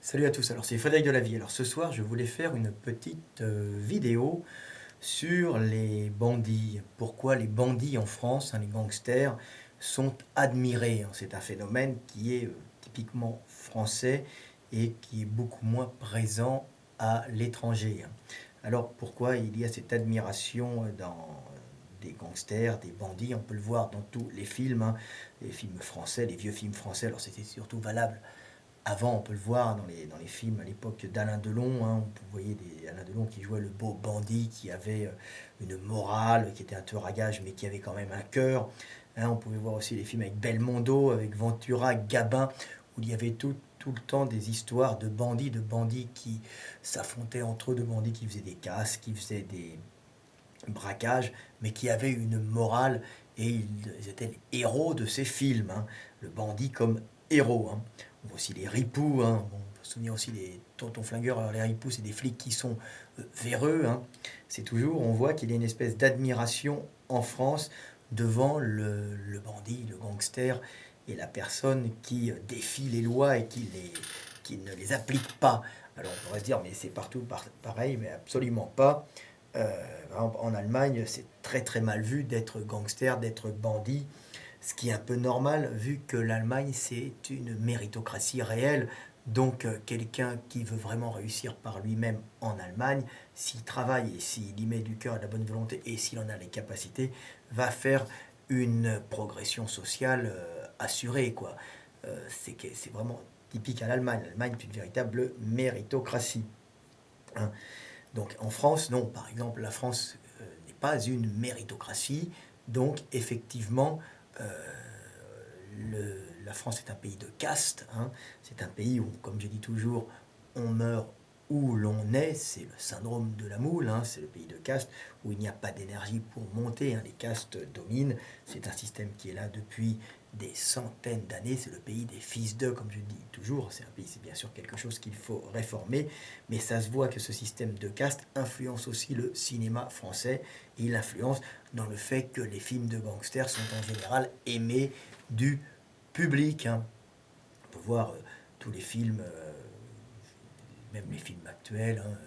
Salut à tous, alors c'est Frédéric Delavie. Alors ce soir, je voulais faire une petite vidéo sur les bandits. Pourquoi les bandits en France, hein, les gangsters, sont admirés, hein. C'est un phénomène qui est typiquement français et qui est beaucoup moins présent à l'étranger, hein. Alors pourquoi il y a cette admiration dans des gangsters, des bandits? On peut le voir dans tous les films, hein, les films français, les vieux films français. Alors c'était surtout valable avant, on peut le voir dans les films à l'époque d'Alain Delon, hein, vous voyez Alain Delon qui jouait le beau bandit, qui avait une morale, qui était un tueur à gages, mais qui avait quand même un cœur, hein. On pouvait voir aussi les films avec Belmondo, avec Ventura, Gabin, où il y avait tout le temps des histoires de bandits qui s'affrontaient entre eux, de bandits qui faisaient des casses, qui faisaient des braquages, mais qui avaient une morale, et ils étaient les héros de ces films, hein. Le bandit comme héros, hein. On voit aussi les ripoux, hein. Bon, on peut se souvenir aussi des tontons flingueurs. Alors les ripoux, c'est des flics qui sont véreux, hein. C'est toujours, on voit qu'il y a une espèce d'admiration en France devant le bandit, le gangster, et la personne qui défie les lois et qui ne les applique pas. Alors on pourrait se dire, mais c'est partout pareil, mais absolument pas. Par exemple, en Allemagne, c'est très très mal vu d'être gangster, d'être bandit, ce qui est un peu normal vu que l'Allemagne c'est une méritocratie réelle. Donc quelqu'un qui veut vraiment réussir par lui-même en Allemagne, s'il travaille et s'il y met du cœur et de la bonne volonté et s'il en a les capacités, va faire une progression sociale assurée, quoi. C'est vraiment typique à l'Allemagne. L'Allemagne est une véritable méritocratie, hein. Donc en France, non. Par exemple, la France n'est pas une méritocratie. Donc effectivement, euh, la France est un pays de caste, hein. C'est un pays où, comme je dis toujours, on meurt où l'on est. C'est le syndrome de la moule, hein. C'est le pays de caste où il n'y a pas d'énergie pour monter, hein. Les castes dominent. C'est un système qui est là depuis des centaines d'années. C'est le pays des fils d'eux, comme je dis toujours. C'est un pays, c'est bien sûr quelque chose qu'il faut réformer, mais ça se voit que ce système de caste influence aussi le cinéma français. Et il influence dans le fait que les films de gangsters sont en général aimés du public, hein. On peut voir tous les films, même les films actuels, hein,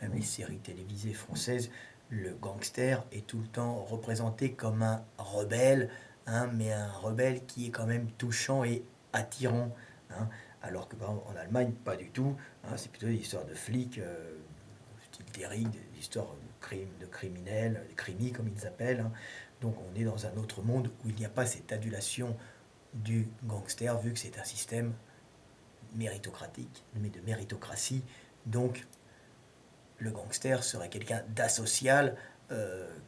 même les séries télévisées françaises. Le gangster est tout le temps représenté comme un rebelle, hein, mais un rebelle qui est quand même touchant et attirant, hein. Alors que par exemple, en Allemagne, pas du tout, hein. C'est plutôt des histoires de flics, style Derrick, des histoires de criminels, des crimis comme ils appellent, hein. Donc on est dans un autre monde où il n'y a pas cette adulation du gangster, vu que c'est un système méritocratique, mais de méritocratie. Donc le gangster serait quelqu'un d'asocial,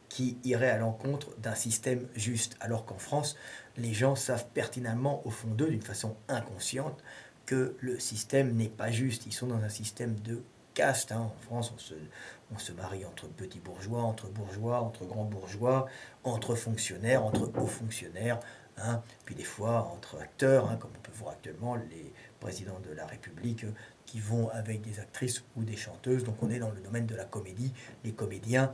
qui irait à l'encontre d'un système juste. Alors qu'en France, les gens savent pertinemment au fond d'eux, d'une façon inconsciente, que le système n'est pas juste. Ils sont dans un système de caste, hein. En France, on se marie entre petits bourgeois, entre grands bourgeois, entre fonctionnaires, entre hauts fonctionnaires, hein. Puis des fois entre acteurs, hein, comme on peut voir actuellement les présidents de la République qui vont avec des actrices ou des chanteuses. Donc on est dans le domaine de la comédie. Les comédiens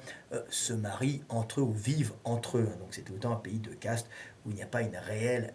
se marient entre eux ou vivent entre eux, hein. Donc c'est tout le temps un pays de caste où il n'y a pas une réelle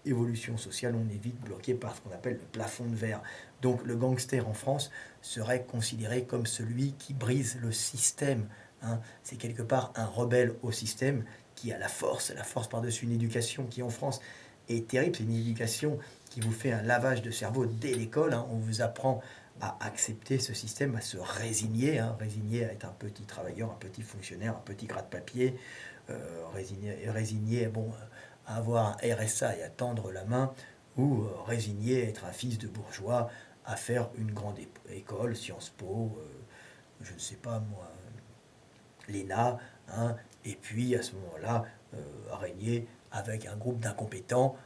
évolution sociale. On est vite bloqué par ce qu'on appelle le plafond de verre. Donc le gangster en France serait considéré comme celui qui brise le système, hein. C'est quelque part un rebelle au système qui a la force par-dessus une éducation qui en France est terrible. C'est une éducation qui vous fait un lavage de cerveau dès l'école, hein. On vous apprend à accepter ce système, à se résigner, hein, résigner à être un petit travailleur, un petit fonctionnaire, un petit gratte-papier, résigner bon, à avoir un RSA et à tendre la main, ou résigner à être un fils de bourgeois, à faire une grande école, Sciences Po, je ne sais pas moi, l'ENA, hein, et puis à ce moment-là, régner avec un groupe d'incompétents,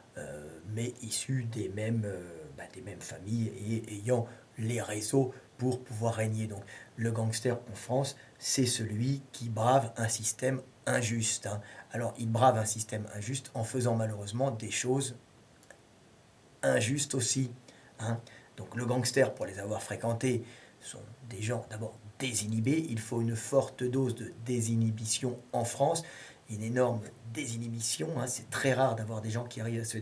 mais issus des mêmes familles et ayant les réseaux pour pouvoir régner. Donc le gangster en France, c'est celui qui brave un système injuste, hein. Alors il brave un système injuste en faisant malheureusement des choses injustes aussi, hein. Donc le gangster, pour les avoir fréquentés, sont des gens d'abord désinhibés. Il faut une forte dose de désinhibition en France, une énorme désinhibition, hein. C'est très rare d'avoir des gens qui arrivent à se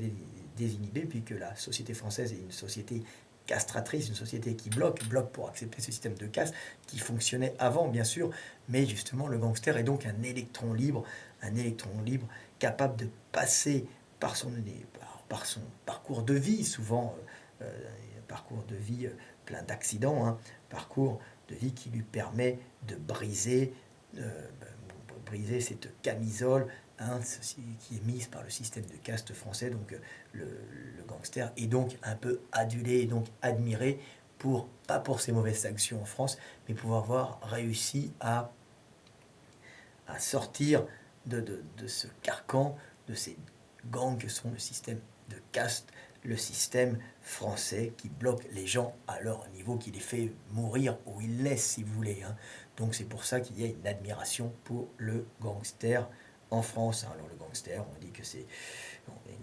désinhiber, puisque la société française est une société castratrice, une société qui bloque pour accepter ce système de caste qui fonctionnait avant, bien sûr, mais justement, le gangster est donc un électron libre capable de passer par son parcours de vie, souvent parcours de vie plein d'accidents, hein, parcours de vie qui lui permet de euh, briser cette camisole, hein, qui est mise par le système de caste français. Donc le gangster est donc un peu adulé et donc admiré pas pour ses mauvaises actions en France, mais pour avoir réussi à sortir de ce carcan, de ces gangs que sont le système de caste, le système français qui bloque les gens à leur niveau, qui les fait mourir où ils laissent, si vous voulez, hein. Donc c'est pour ça qu'il y a une admiration pour le gangster en France, hein. Alors le gangster, on dit que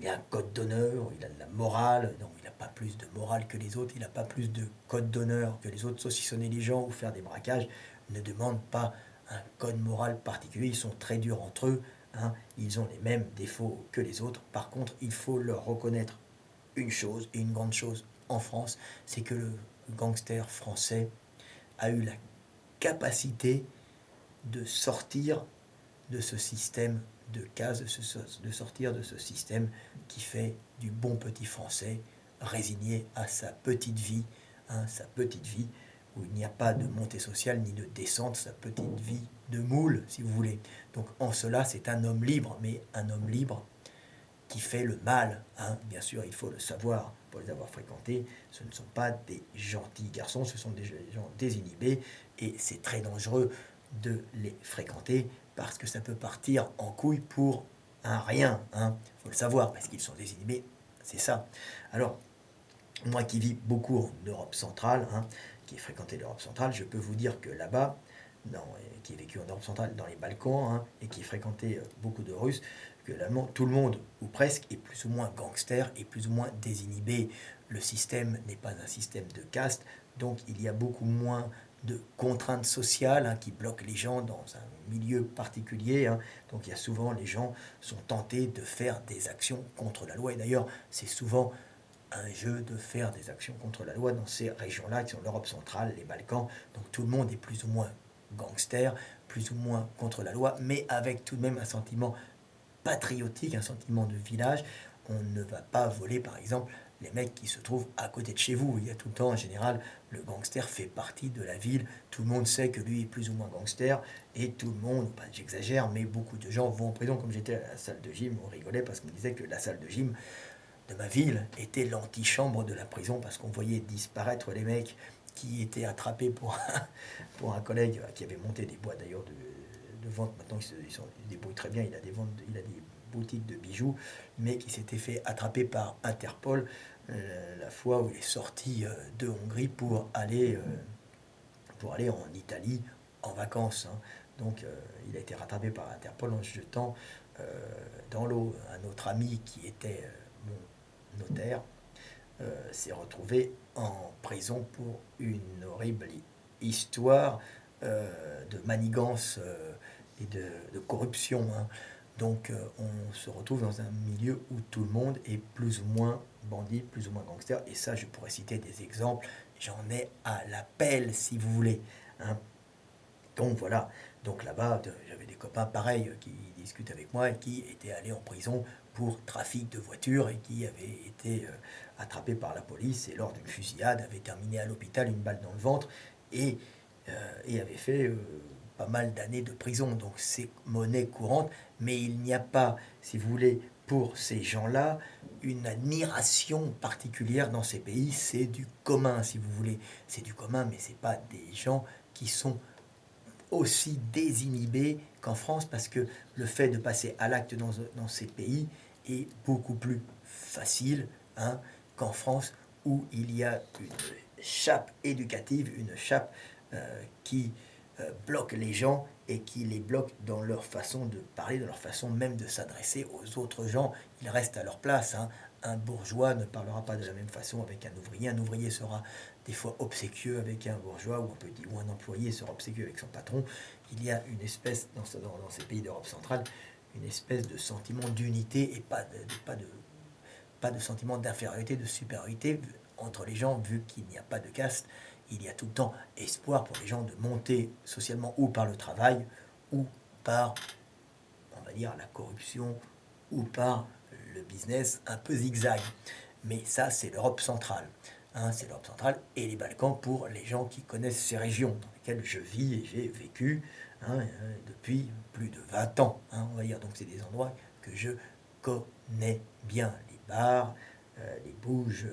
il a un code d'honneur, il a de la morale, donc il n'a pas plus de morale que les autres, il n'a pas plus de code d'honneur que les autres, saucissonner les gens ou faire des braquages ne demande pas un code moral particulier, ils sont très durs entre eux, hein, ils ont les mêmes défauts que les autres. Par contre, il faut leur reconnaître une chose, et une grande chose en France, c'est que le gangster français a eu la capacité de sortir de ce système de cases, de sortir de ce système qui fait du bon petit français résigné à sa petite vie, hein, sa petite vie où il n'y a pas de montée sociale ni de descente, sa petite vie de moule, si vous voulez. Donc en cela, c'est un homme libre, mais un homme libre qui fait le mal, hein. Bien sûr, il faut le savoir pour les avoir fréquentés. Ce ne sont pas des gentils garçons, ce sont des gens désinhibés et c'est très dangereux de les fréquenter parce que ça peut partir en couille pour un rien, hein. Il faut le savoir parce qu'ils sont désinhibés, c'est ça. Alors, moi qui vis beaucoup en Europe centrale, hein, qui ai fréquenté l'Europe centrale, je peux vous dire que là-bas, qui ai vécu en Europe centrale dans les Balkans, hein, et qui ai fréquenté beaucoup de Russes, que l'allemand, tout le monde, ou presque, est plus ou moins gangster, et plus ou moins désinhibé. Le système n'est pas un système de caste, donc il y a beaucoup moins de contraintes sociales, hein, qui bloquent les gens dans un milieu particulier, hein. Donc il y a souvent, les gens sont tentés de faire des actions contre la loi, et d'ailleurs c'est souvent un jeu de faire des actions contre la loi dans ces régions-là, qui sont l'Europe centrale, les Balkans. Donc tout le monde est plus ou moins gangster, plus ou moins contre la loi, mais avec tout de même un sentiment patriotique, un sentiment de village. On ne va pas voler, par exemple, les mecs qui se trouvent à côté de chez vous. Il y a tout le temps, en général, le gangster fait partie de la ville. Tout le monde sait que lui est plus ou moins gangster. Et tout le monde, pas j'exagère, mais beaucoup de gens vont en prison. Comme j'étais à la salle de gym, on rigolait parce qu'on me disait que la salle de gym de ma ville était l'antichambre de la prison parce qu'on voyait disparaître les mecs qui étaient attrapés pour un collègue qui avait monté des boîtes d'ailleurs de vente. Maintenant, ils se débrouillent très bien. Il a des boutiques de bijoux, mais qui s'était fait attraper par Interpol la fois où il est sorti de Hongrie pour aller en Italie en vacances, hein. Donc, il a été rattrapé par Interpol en se jetant euh, dans l'eau. Un autre ami qui était mon notaire s'est retrouvé en prison pour une horrible histoire de manigance et de corruption, hein. Donc on se retrouve dans un milieu où tout le monde est plus ou moins bandit, plus ou moins gangster. Et ça, je pourrais citer des exemples. J'en ai à l'appel, si vous voulez, hein. Donc voilà, donc là-bas, j'avais des copains pareils qui discutent avec moi et qui étaient allés en prison pour trafic de voitures et qui avaient été attrapés par la police et lors d'une fusillade avaient terminé à l'hôpital une balle dans le ventre et, et avaient fait pas mal d'années de prison. Donc c'est monnaie courante, mais il n'y a pas, si vous voulez, pour ces gens-là, une admiration particulière dans ces pays. C'est du commun, si vous voulez. C'est du commun, mais c'est pas des gens qui sont aussi désinhibé qu'en France parce que le fait de passer à l'acte dans ces pays est beaucoup plus facile, hein, qu'en France où il y a une chape éducative, une chape qui bloque les gens et qui les bloque dans leur façon de parler, dans leur façon même de s'adresser aux autres gens. Ils restent à leur place, hein. Un bourgeois ne parlera pas de la même façon avec un ouvrier. Un ouvrier sera des fois obséquieux avec un bourgeois ou un employé sera obséquieux avec son patron. Il y a une espèce, dans ces pays d'Europe centrale, une espèce de sentiment d'unité et pas de sentiment d'infériorité, de supériorité entre les gens, vu qu'il n'y a pas de caste, il y a tout le temps espoir pour les gens de monter socialement ou par le travail ou par, on va dire, la corruption ou par le business un peu zigzag. Mais ça, c'est l'Europe centrale. Hein, c'est l'Europe centrale et les Balkans pour les gens qui connaissent ces régions dans lesquelles je vis et j'ai vécu depuis plus de 20 ans, hein, on va dire. Donc c'est des endroits que je connais bien. Les bars, les bouges,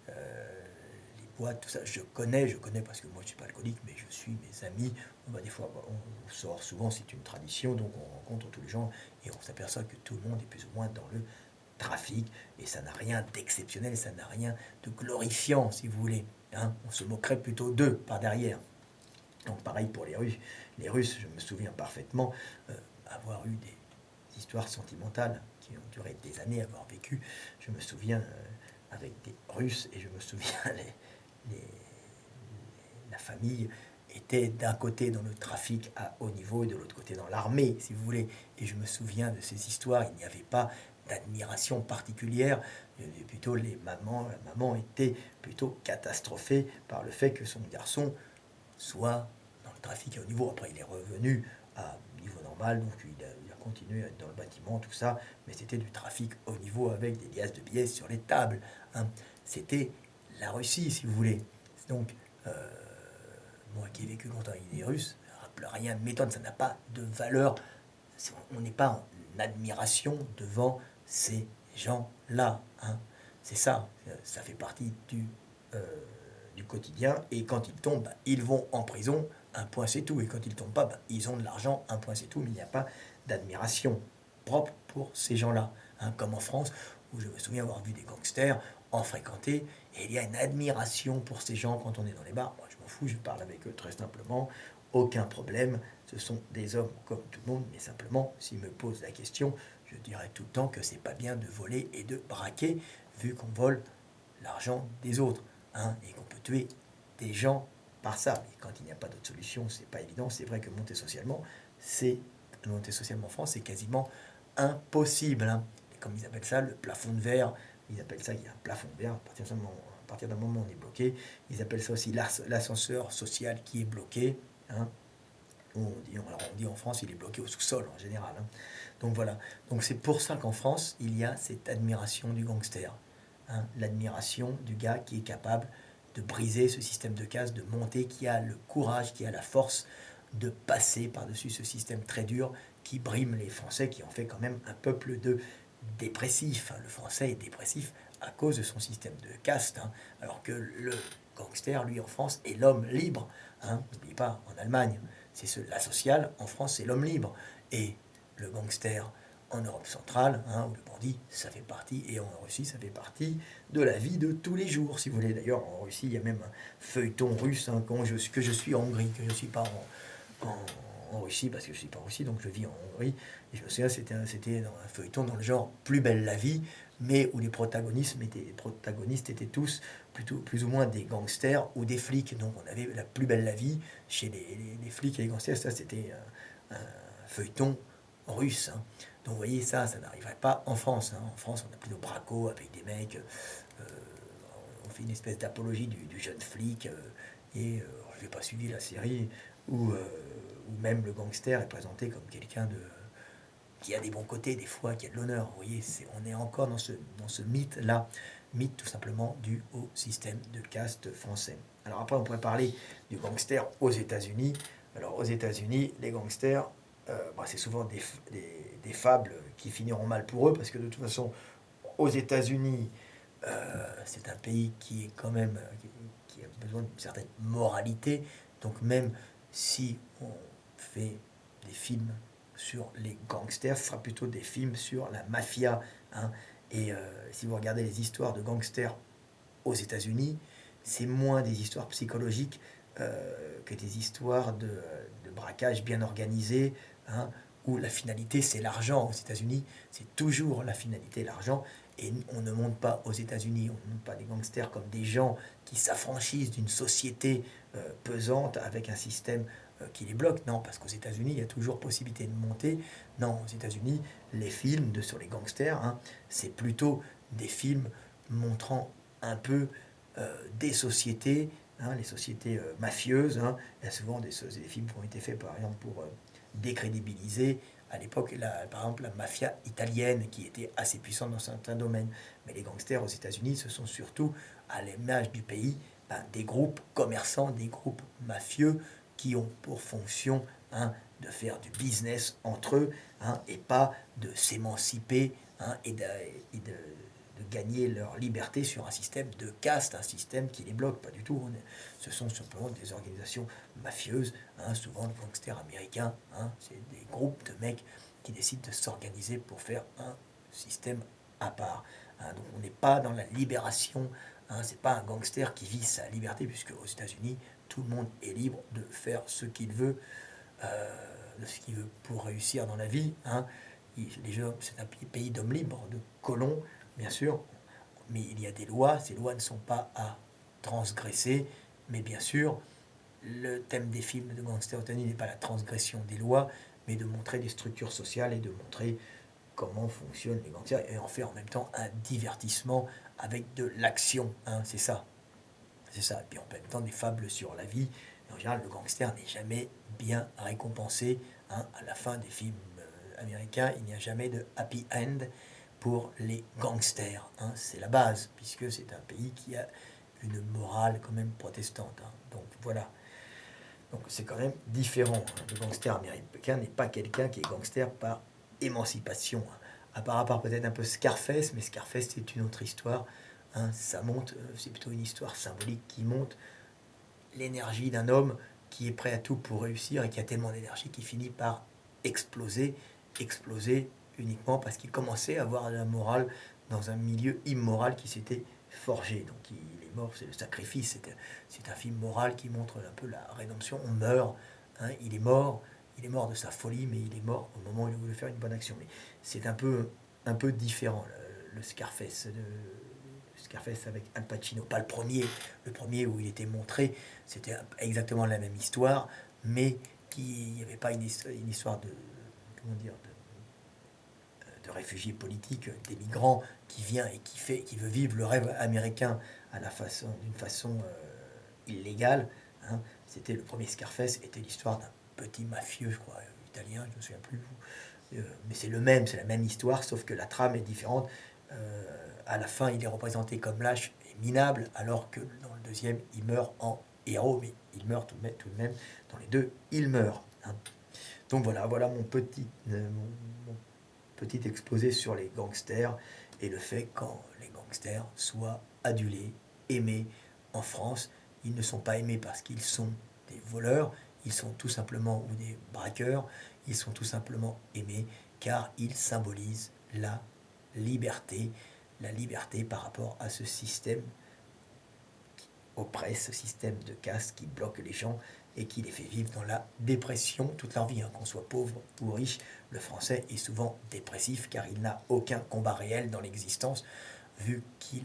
les boîtes, tout ça, je connais parce que moi je suis pas alcoolique, mais je suis mes amis. On va des fois, on sort souvent, c'est une tradition, donc on rencontre tous les gens et on s'aperçoit que tout le monde est plus ou moins dans le trafic, et ça n'a rien d'exceptionnel, ça n'a rien de glorifiant, si vous voulez. Hein. On se moquerait plutôt d'eux par derrière. Donc pareil pour les Russes. Les Russes, je me souviens parfaitement avoir eu des histoires sentimentales qui ont duré des années, avoir vécu. Je me souviens avec des Russes, et je me souviens les, la famille était d'un côté dans le trafic à haut niveau et de l'autre côté dans l'armée, si vous voulez. Et je me souviens de ces histoires, il n'y avait pas d'admiration particulière. Plutôt la maman était plutôt catastrophée par le fait que son garçon soit dans le trafic à haut niveau. Après, il est revenu à niveau normal, donc il a continué à être dans le bâtiment, tout ça, mais c'était du trafic haut niveau avec des liasses de billets sur les tables. Hein. C'était la Russie, si vous voulez. Donc, moi qui ai vécu longtemps avec des Russes, rien ne m'étonne, ça n'a pas de valeur. On n'est pas en admiration devant ces gens-là. Hein. C'est ça, ça fait partie euh, du quotidien. Et quand ils tombent, bah, ils vont en prison, un point c'est tout. Et quand ils tombent pas, bah, ils ont de l'argent, un point c'est tout. Mais il n'y a pas d'admiration propre pour ces gens-là. Hein, comme en France, où je me souviens avoir vu des gangsters en fréquenter, et il y a une admiration pour ces gens quand on est dans les bars. Moi, je m'en fous, je parle avec eux très simplement, aucun problème. Ce sont des hommes comme tout le monde, mais simplement, s'ils me posent la question, je dirais tout le temps que c'est pas bien de voler et de braquer, vu qu'on vole l'argent des autres, hein, et qu'on peut tuer des gens par ça. Mais quand il n'y a pas d'autre solution, c'est pas évident. C'est vrai que monter socialement en France, c'est quasiment impossible. Hein. Et comme ils appellent ça, le plafond de verre, ils appellent ça qu'il y a un plafond de verre. À partir d'un moment, on est bloqué. Ils appellent ça aussi l'ascenseur social qui est bloqué. Hein. On dit en France, il est bloqué au sous-sol en général. Hein. Donc voilà. Donc c'est pour ça qu'en France, il y a cette admiration du gangster. Hein. L'admiration du gars qui est capable de briser ce système de caste, de monter, qui a le courage, qui a la force de passer par-dessus ce système très dur qui brime les Français, qui en fait quand même un peuple de dépressifs. Hein. Le Français est dépressif à cause de son système de caste, hein. Alors que le gangster, lui, en France, est l'homme libre. Hein. N'oubliez pas, en Allemagne, c'est la sociale, en France, c'est l'homme libre. Et le gangster en Europe centrale, hein, ou le bandit, ça fait partie, et en Russie, ça fait partie de la vie de tous les jours, si vous voulez. D'ailleurs, en Russie, il y a même un feuilleton russe, hein, que je suis en Hongrie, que je ne suis pas en Russie, parce que je ne suis pas en Russie, donc je vis en Hongrie. Et je me souviens, c'était dans un feuilleton dans le genre Plus belle la vie, mais où les protagonistes étaient tous plutôt plus ou moins des gangsters ou des flics. Donc on avait la plus belle la vie chez les flics et les gangsters. Ça, c'était un feuilleton russe. Hein. Donc vous voyez, ça n'arriverait pas en France. Hein. En France, on a plutôt braco avec des mecs. On fait une espèce d'apologie du jeune flic. Je n'ai pas suivi la série où même le gangster est présenté comme quelqu'un qui a des bons côtés, des fois, qui a de l'honneur. Vous voyez, on est encore dans ce mythe-là, mythe tout simplement dû au système de caste français. Alors après, on pourrait parler du gangster aux États-Unis. Alors aux États-Unis, les gangsters, c'est souvent des fables qui finiront mal pour eux, parce que de toute façon, aux États-Unis, c'est un pays qui est quand même qui a besoin d'une certaine moralité. Donc même si on fait des films sur les gangsters, ce sera plutôt des films sur la mafia. Hein. Et si vous regardez les histoires de gangsters aux États-Unis, c'est moins des histoires psychologiques que des histoires de braquage bien organisé, hein, où la finalité c'est l'argent. Aux États-Unis, c'est toujours la finalité l'argent. Et on ne monte pas aux États-Unis, on ne monte pas des gangsters comme des gens qui s'affranchissent d'une société pesante avec un système qui les bloque. Non, parce qu'aux États-Unis, il y a toujours possibilité de monter. Non, aux États-Unis, les films sur les gangsters, hein, c'est plutôt des films montrant un peu des sociétés, hein, les sociétés mafieuses. Hein. Il y a souvent des films qui ont été faits, par exemple, pour décrédibiliser, à l'époque, par exemple, la mafia italienne, qui était assez puissante dans certains domaines. Mais les gangsters aux États-Unis, ce sont surtout, à l'image du pays, ben, des groupes commerçants, des groupes mafieux qui ont pour fonction, hein, de faire du business entre eux, hein, et pas de s'émanciper, hein, de gagner leur liberté sur un système de caste, un système qui les bloque. Pas du tout. Ce sont simplement des organisations mafieuses, hein, souvent les gangsters américains. Hein, c'est des groupes de mecs qui décident de s'organiser pour faire un système à part. Hein, donc on n'est pas dans la libération. Hein, c'est pas un gangster qui vit sa liberté, puisque aux États-Unis, tout le monde est libre de faire ce qu'il veut, de ce qu'il veut pour réussir dans la vie. Hein. C'est un pays d'hommes libres, de colons, bien sûr, mais il y a des lois. Ces lois ne sont pas à transgresser, mais bien sûr, le thème des films de gangsters aux États-Unis n'est pas la transgression des lois, mais de montrer des structures sociales et de montrer comment fonctionnent les gangsters et en faire en même temps un divertissement avec de l'action. Hein, c'est ça. C'est ça. Et puis en même temps, des fables sur la vie. Et en général, le gangster n'est jamais bien récompensé. Hein. À la fin des films américains, il n'y a jamais de happy end pour les gangsters. Hein. C'est la base, puisque c'est un pays qui a une morale quand même protestante. Hein. Donc voilà. Donc c'est quand même différent. Hein. Le gangster américain n'est pas quelqu'un qui est gangster par émancipation. Hein. À part peut-être un peu Scarface, mais Scarface c'est une autre histoire. Hein. Ça monte, c'est plutôt une histoire symbolique qui montre l'énergie d'un homme qui est prêt à tout pour réussir et qui a tellement d'énergie qu'il finit par exploser, exploser uniquement parce qu'il commençait à avoir de la morale dans un milieu immoral qui s'était forgé. Donc il est mort, c'est le sacrifice, c'est un film moral qui montre un peu la rédemption. On meurt, hein, il est mort de sa folie, mais il est mort au moment où il voulait faire une bonne action. Mais c'est un peu différent, le Scarface de, Scarface avec Al Pacino, pas le premier où il était montré, c'était exactement la même histoire, mais qui n'y avait pas une histoire de, comment dire, de réfugiés politiques, des migrants qui vient et qui veut vivre le rêve américain d'une façon illégale. Hein. C'était le premier Scarface, était l'histoire d'un petit mafieux, je crois, italien, je ne me souviens plus. Mais c'est c'est la même histoire, sauf que la trame est différente. À la fin, il est représenté comme lâche et minable, alors que dans le deuxième, il meurt en héros, mais il meurt tout de même. Dans les deux, il meurt. Hein. Donc voilà mon petit exposé sur les gangsters et le fait quand les gangsters soient adulés, aimés en France. Ils ne sont pas aimés parce qu'ils sont des voleurs, ils sont tout simplement, ou des braqueurs, ils sont tout simplement aimés car ils symbolisent la liberté par rapport à ce système qui oppresse, ce système de caste qui bloque les gens et qui les fait vivre dans la dépression toute leur vie. Hein. Qu'on soit pauvre ou riche, le français est souvent dépressif car il n'a aucun combat réel dans l'existence vu qu'il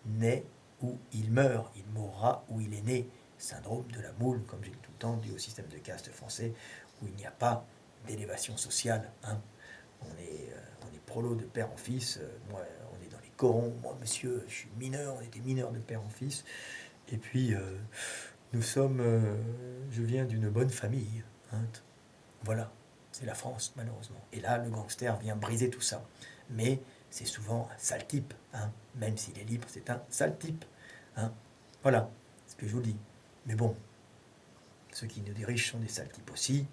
naît ou il meurt. Il mourra où il est né. Syndrome de la moule, comme j'ai dit tout le temps, dû au système de caste français où il n'y a pas d'élévation sociale. Hein. On est prolo de père en fils. Moi, on est dans les corons. Moi, monsieur, je suis mineur. On était mineur de père en fils. Et puis, je viens d'une bonne famille. Hein. Voilà, c'est la France, malheureusement. Et là, le gangster vient briser tout ça. Mais c'est souvent un sale type. Hein. Même s'il est libre, c'est un sale type. Hein. Voilà, ce que je vous dis. Mais bon, ceux qui nous dirigent sont des sales types aussi.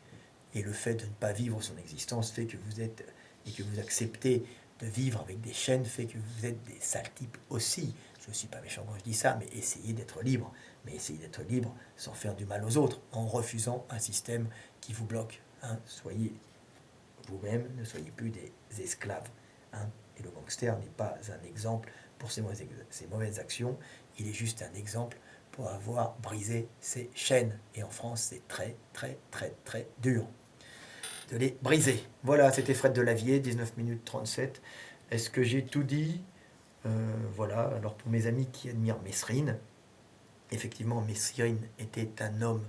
Et le fait de ne pas vivre son existence fait que vous êtes, et que vous acceptez de vivre avec des chaînes, fait que vous êtes des sales types aussi. Je ne suis pas méchant quand je dis ça, mais essayez d'être libre. Mais essayez d'être libre sans faire du mal aux autres, en refusant un système qui vous bloque. Hein. Soyez vous-même, ne soyez plus des esclaves. Hein. Et le gangster n'est pas un exemple pour ses mauvaises actions, il est juste un exemple pour avoir brisé ses chaînes. Et en France, c'est très, très, très, très dur de les briser. Voilà, c'était Fred Delavier, 19 minutes 37. Est-ce que j'ai tout dit? Voilà, alors pour mes amis qui admirent Mesrine, effectivement, Mesrine était un homme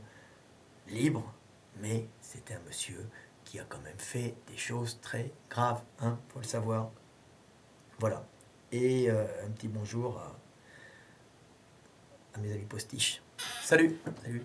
libre, mais c'était un monsieur qui a quand même fait des choses très graves, hein, faut le savoir. Voilà. Et un petit bonjour à mes amis postiches. Salut! Salut!